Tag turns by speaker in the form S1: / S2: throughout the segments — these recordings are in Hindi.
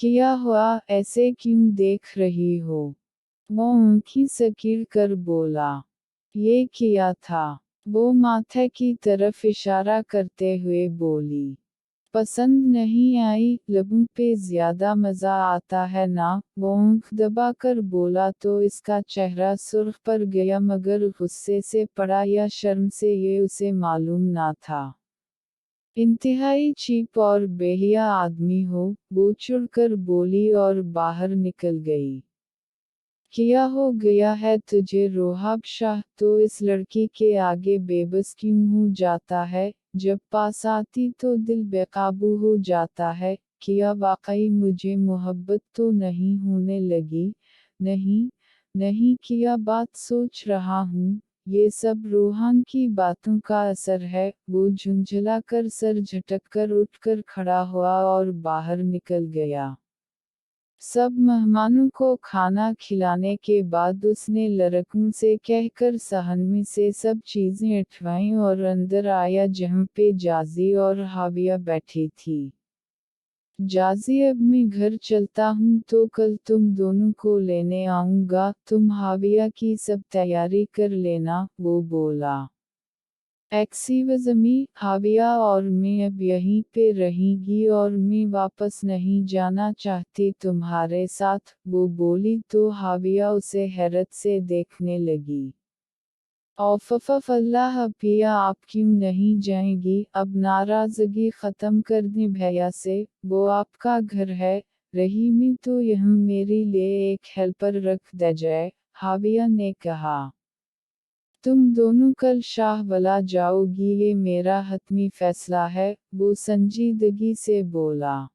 S1: किया हुआ, ऐसे क्यों देख रही हो? वो आँखें सकीड़ कर बोला। ये किया था। वो माथे की तरफ इशारा करते हुए बोली। पसंद नहीं आई, लबों पे ज्यादा मजा आता है ना? वो आँख दबाकर बोला तो इसका चेहरा सुर्ख पड़ गया, मगर गुस्से से पड़ा या शर्म से ये उसे मालूम ना था। इंतहाई चीप और बेहिया आदमी हो, वो चिढ़कर बोली और बाहर निकल गई। किया हो गया है तुझे रोहाब शाह, तो इस लड़की के आगे बेबस क्यों हो जाता है? जब पास आती तो दिल बेकाबू हो जाता है। किया वाकई मुझे मोहब्बत तो नहीं होने लगी? नहीं, नहीं किया, बात सोच रहा हूँ। ये सब रोहान की बातों का असर है। वो झुंझला कर सर झटक कर उठकर खड़ा हुआ और बाहर निकल गया। सब मेहमानों को खाना खिलाने के बाद उसने लड़कों से कहकर सहन में से सब चीजें उठवाईं और अंदर आया, जहाँ पे जाजी और हाविया बैठी थी। जाजी, अब मैं घर चलता हूँ तो कल तुम दोनों को लेने आऊँगा, तुम हाविया की सब तैयारी कर लेना, वो बोला। एक्सीवज़मी, हाविया और मैं अब यहीं पे रहेंगी और मैं वापस नहीं जाना चाहती तुम्हारे साथ, वो बोली तो हाविया उसे हैरत से देखने लगी। औफ़फ़ अल्लाह पिया, आप क्यों नहीं जाएंगी? अब नाराज़गी ख़त्म कर दें भैया से, वो आपका घर है। रही मैं तो यहाँ मेरे लिए एक हेल्पर रख दे जाए, हाविया ने कहा। तुम दोनों कल शाहवाला जाओगी, ये मेरा हतमी फैसला है, वो संजीदगी से बोला।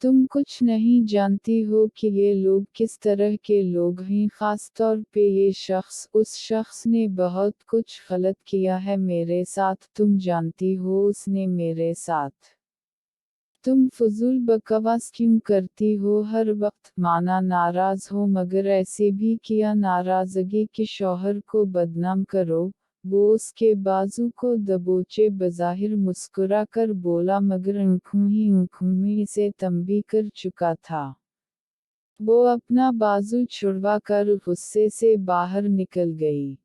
S1: तुम कुछ नहीं जानती हो कि ये लोग किस तरह के लोग हैं, ख़ास तौर पे ये शख्स। उस शख्स ने बहुत कुछ गलत किया है मेरे साथ, तुम जानती हो उसने मेरे साथ। तुम फजूल बकवास क्यों करती हो हर वक्त? माना नाराज हो, मगर ऐसे भी किया नाराजगी के शौहर को बदनाम करो? वो उसके बाजू को दबोचे बज़ाहिर मुस्कुरा कर बोला, मगर आँखों ही आँखों में इसे तंबी कर चुका था। वो अपना बाजू छुड़वा कर गुस्से से बाहर निकल गई।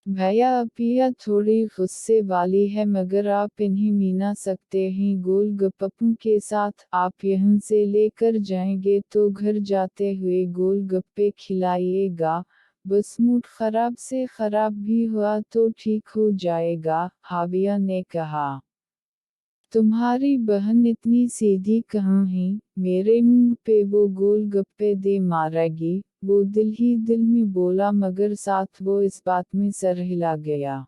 S1: भैया, अपिया थोड़ी गुस्से वाली है, मगर आप इन्हें मीना सकते हैं गोलगप्पों के साथ। आप यहाँ से लेकर जाएंगे तो घर जाते हुए गोलगप्पे खिलाइएगा। बस मूड खराब से खराब भी हुआ तो ठीक हो जाएगा, हाविया ने कहा। तुम्हारी बहन इतनी सीधी कहाँ है? मेरे मुंह पे वो गोलगप्पे दे मारेगी, वो दिल ही दिल में बोला, मगर साथ वो इस बात में सर हिला गया।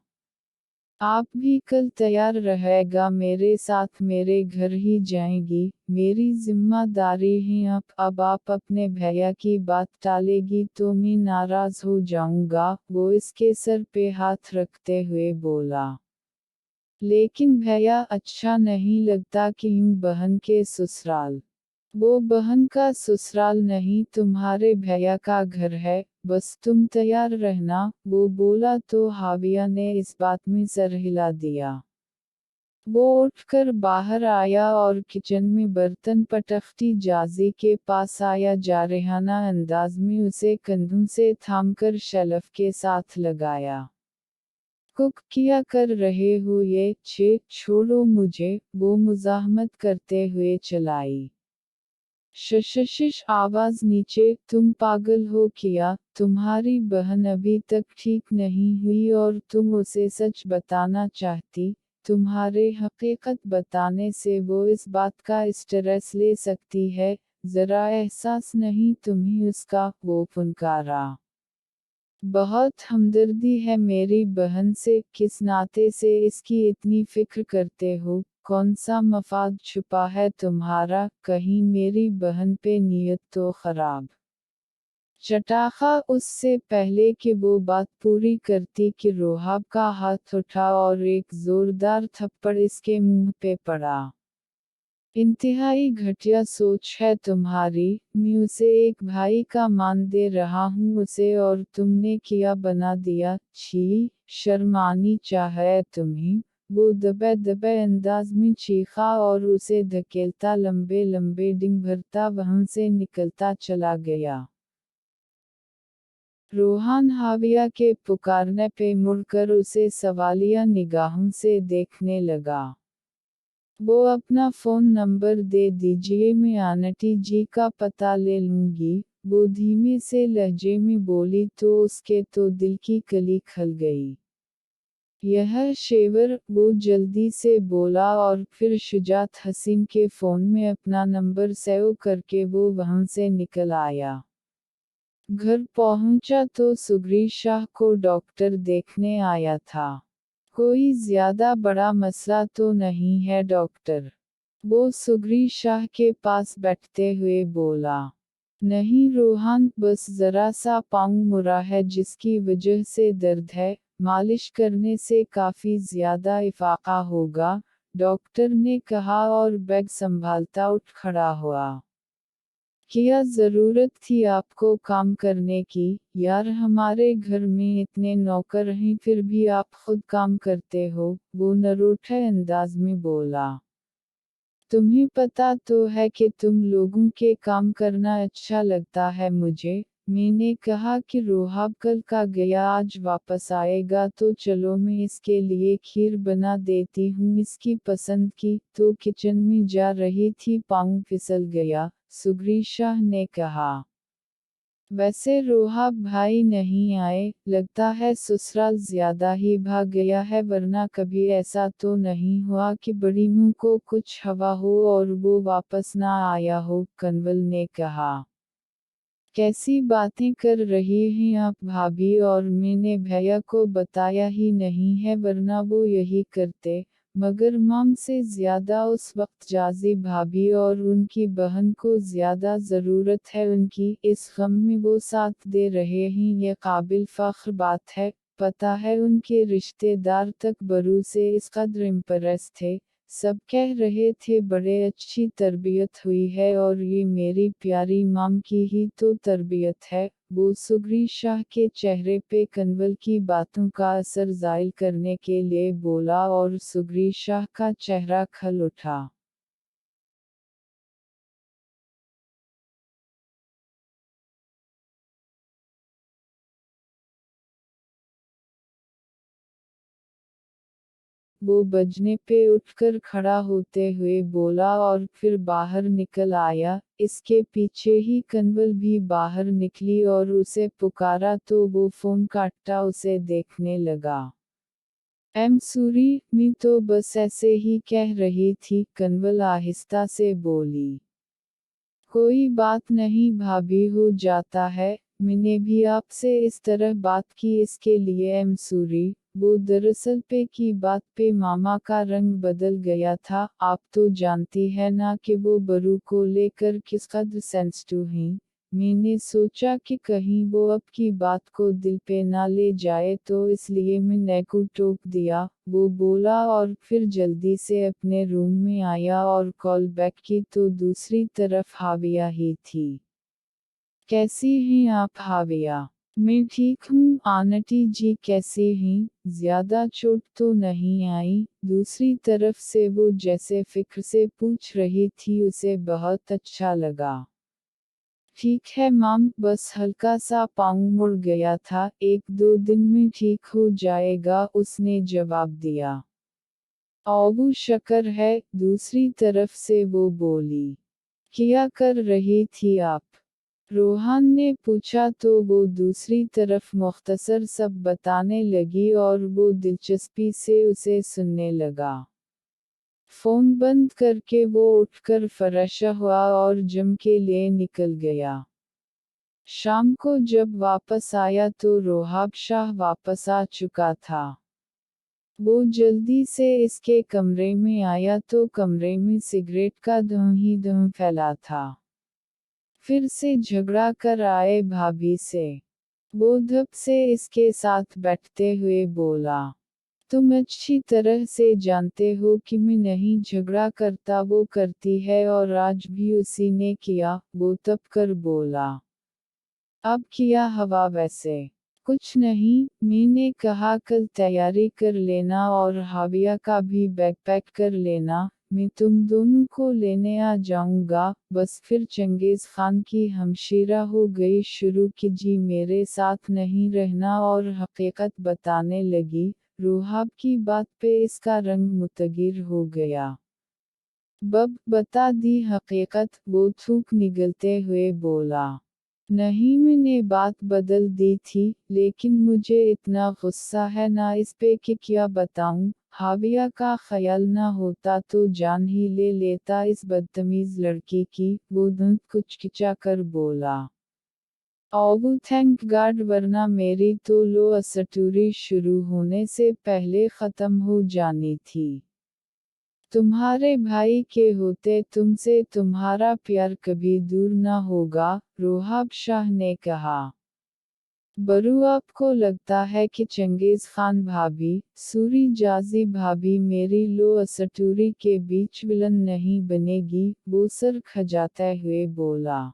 S1: आप भी कल तैयार रहेगा मेरे साथ, मेरे घर ही जाएंगी, मेरी जिम्मेदारी है। अब आप अपने भैया की बात टालेगी तो मैं नाराज हो जाऊंगा, वो इसके सर पे हाथ रखते हुए बोला। लेकिन भैया, अच्छा नहीं लगता कि यूं बहन के ससुराल। वो बहन का ससुराल नहीं, तुम्हारे भैया का घर है, बस तुम तैयार रहना, वो बोला तो हाविया ने इस बात में सर हिला दिया। वो उठकर बाहर आया और किचन में बर्तन पटकती जाजी के पास आया, जारहाना अंदाज में उसे कंधों से थामकर शेल्फ के साथ लगाया। कुक किया कर रहे हो ये? छे छोड़ो मुझे, वो मुज़ाहमत करते हुए चलाई। शशशिश, आवाज नीचे, तुम पागल हो किया? तुम्हारी बहन अभी तक ठीक नहीं हुई और तुम उसे सच बताना चाहती? तुम्हारे हकीकत बताने से वो इस बात का स्ट्रेस ले सकती है, जरा एहसास नहीं तुम्हें उसका? वो फुनकारा। बहुत हमदर्दी है मेरी बहन से, किस नाते से इसकी इतनी फिक्र करते हो? कौन सा मफाद छुपा है तुम्हारा? कहीं मेरी बहन पे नीयत तो खराब। चटाखा, उससे पहले कि वो बात पूरी करती कि रोहाब का हाथ उठा और एक जोरदार थप्पड़ इसके मुंह पे पड़ा। इंतहाई घटिया सोच है तुम्हारी, मैं उसे एक भाई का मान दे रहा हूँ उसे, और तुमने किया बना दिया। छी, शर्म आनी चाहिए तुम्हें, वो दबे दबे अंदाज में चीखा और उसे धकेलता लंबे लंबे डिंग भरता वहां से निकलता चला गया। रोहान हाविया के पुकारने पे मुड़कर उसे सवालिया निगाहों से देखने लगा। वो अपना फ़ोन नंबर दे दीजिए, मैं आंटी जी का पता ले लूँगी, वो धीमे से लहजे में बोली तो उसके तो दिल की कली खल गई। यह शेवर, वो जल्दी से बोला और फिर शुजात हसीन के फ़ोन में अपना नंबर सेव करके वो वहाँ से निकल आया। घर पहुंचा तो सुग्री शाह को डॉक्टर देखने आया था। कोई ज्यादा बड़ा मसला तो नहीं है डॉक्टर? वो सुग्री शाह के पास बैठते हुए बोला। नहीं रोहान, बस जरा सा पाँव मुड़ा है जिसकी वजह से दर्द है, मालिश करने से काफी ज्यादा इफाका होगा, डॉक्टर ने कहा और बैग संभालता उठ खड़ा हुआ। क्या ज़रूरत थी आपको काम करने की, यार हमारे घर में इतने नौकर हैं फिर भी आप खुद काम करते हो, वो नरोठे अंदाज में बोला। तुम्हें पता तो है कि तुम लोगों के काम करना अच्छा लगता है मुझे। मैंने कहा कि रोहाब कल का गया आज वापस आएगा तो चलो मैं इसके लिए खीर बना देती हूँ इसकी पसंद की, तो किचन में जा रही थी पाँव फिसल गया, सुग्री शाह ने कहा। वैसे रोहाब भाई नहीं आए, लगता है ससुराल ज्यादा ही भाग गया है, वरना कभी ऐसा तो नहीं हुआ कि बड़ी मुँह को कुछ हवा हो और वो वापस ना आया हो, कंवल ने कहा। कैसी बातें कर रही हैं आप भाभी, और मैंने भैया को बताया ही नहीं है वरना वो यही करते, मगर माम से ज्यादा उस वक्त जाजी भाभी और उनकी बहन को ज्यादा ज़रूरत है उनकी, इस गम में वो साथ दे रहे हैं, ये काबिल फ़ख्र बात है। पता है उनके रिश्तेदार तक बरू से इस कदर इम्प्रेस थे, सब कह रहे थे बड़े अच्छी तरबियत हुई है और ये मेरी प्यारी माम की ही तो तरबियत है। वो सुग्री शाह के चेहरे पे कंवल की बातों का असर ज़ाहिर करने के लिए बोला और सुग्री शाह का चेहरा खल उठा। वो बजने पे उठकर खड़ा होते हुए बोला और फिर बाहर निकल आया। इसके पीछे ही कंवल भी बाहर निकली और उसे पुकारा तो वो फोन काटता उसे देखने लगा। सूरी, मैं तो बस ऐसे ही कह रही थी, कंवल आहिस्ता से बोली। कोई बात नहीं भाभी, हो जाता है, मैंने भी आपसे इस तरह बात की इसके लिए सूरी। वो दरअसल पे की बात पे मामा का रंग बदल गया था, आप तो जानती है ना कि वो बरू को लेकर किस कदर सेंसिटिव हैं। मैंने सोचा कि कहीं वो अब की बात को दिल पे ना ले जाए तो इसलिए मैंने को टोक दिया, वो बोला और फिर जल्दी से अपने रूम में आया और कॉल बैक की तो दूसरी तरफ हाविया ही थी। कैसी हैं आप हाविया? मैं ठीक हूँ आंटी जी, कैसे हैं? ज्यादा चोट तो नहीं आई? दूसरी तरफ से वो जैसे फिक्र से पूछ रही थी, उसे बहुत अच्छा लगा। ठीक है माम, बस हल्का सा पाँव मुड़ गया था, 1-2 दिन में ठीक हो जाएगा, उसने जवाब दिया। अबू शक्र है, दूसरी तरफ से वो बोली। क्या कर रही थी आप? रोहान ने पूछा तो वो दूसरी तरफ मुख्तसर सब बताने लगी और वो दिलचस्पी से उसे सुनने लगा। फोन बंद करके वो उठकर फरशा हुआ और जिम के लिए निकल गया। शाम को जब वापस आया तो रोहाब शाह वापस आ चुका था। वो जल्दी से इसके कमरे में आया तो कमरे में सिगरेट का धुआं ही धुआं फैला था। फिर से झगड़ा कर आए भाभी से? वो धप से इसके साथ बैठते हुए बोला। तुम अच्छी तरह से जानते हो कि मैं नहीं झगड़ा करता, वो करती है और आज भी उसी ने किया, वो तप कर बोला। अब किया हवा वैसे? कुछ नहीं, मैंने कहा कल तैयारी कर लेना और हाविया का भी बैकपैक कर लेना, मैं तुम दोनों को लेने आ जाऊंगा। बस फिर चंगेज़ खान की हमशीरा हो गई शुरू कि जी मेरे साथ नहीं रहना और हकीकत बताने लगी। रूहाब की बात पे इसका रंग मुतगिर हो गया। बब बता दी हकीकत, वो थूक निगलते हुए बोला। नहीं मैंने बात बदल दी थी, लेकिन मुझे इतना गुस्सा है ना इस पे कि क्या बताऊं। हाविया का ख्याल ना होता तो जान ही ले लेता इस बदतमीज लड़की की, वो धुंध कुचकिचा कर बोला। ओह थैंक गॉड, वरना मेरी तो लो असटूरी शुरू होने से पहले ख़त्म हो जानी थी। तुम्हारे भाई के होते तुमसे तुम्हारा प्यार कभी दूर न होगा, रोहाब शाह ने कहा। बरू आपको लगता है कि चंगेज़ खान भाभी, सूरी जाजी भाभी मेरी लो असटूरी के बीच विलन नहीं बनेगी, वो सर खजाते हुए बोला।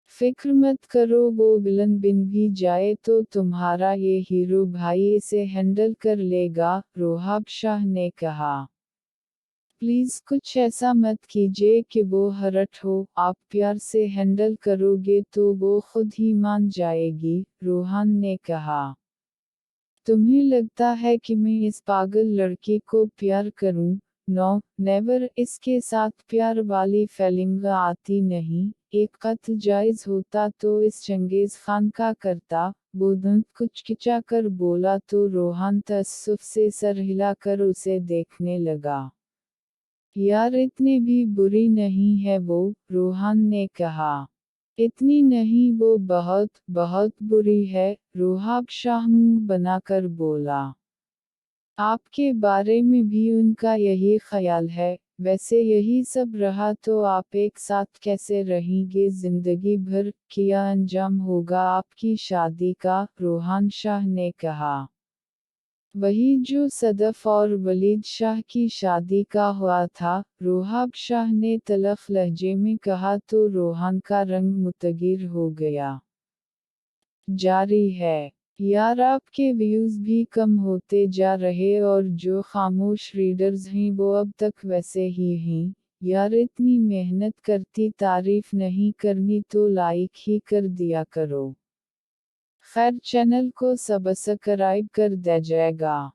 S1: फिक्र मत करो, वो विलन बन भी जाए तो तुम्हारा ये हीरो भाई इसे हैंडल कर लेगा, रोहाब शाह ने कहा। प्लीज़ कुछ ऐसा मत कीजिए कि वो हर्ट हो, आप प्यार से हैंडल करोगे तो वो खुद ही मान जाएगी, रोहान ने कहा। तुम्हें लगता है कि मैं इस पागल लड़की को प्यार करूं? नो, नेवर, इसके साथ प्यार वाली फीलिंग आती नहीं। एक कत्ल जायज़ होता तो इस चंगेज़ खान का करता, वो धुंध कुचकिचा कर बोला तो रोहान तअस्सुफ से सर हिलाकर उसे देखने लगा। यार इतनी भी बुरी नहीं है वो, रोहान ने कहा। इतनी नहीं, वो बहुत बहुत बुरी है, रोहाब शाह मुंह बनाकर बोला। आपके बारे में भी उनका यही ख्याल है? वैसे यही सब रहा तो आप एक साथ कैसे रहेंगे जिंदगी भर, क्या अंजाम होगा आपकी शादी का, रोहान शाह ने कहा। वही जो सदफ और वलीद शाह की शादी का हुआ था, रोहाब शाह ने तलख लहजे में कहा तो रोहान का रंग मुतगिर हो गया। जारी है। यार आपके व्यूज़ भी कम होते जा रहे और जो खामोश रीडर्स हैं वो अब तक वैसे ही हैं। यार इतनी मेहनत करती तारीफ नहीं करनी तो लाइक ही कर दिया करो। खैर चैनल को सब्सक्राइब कर दीजिएगा।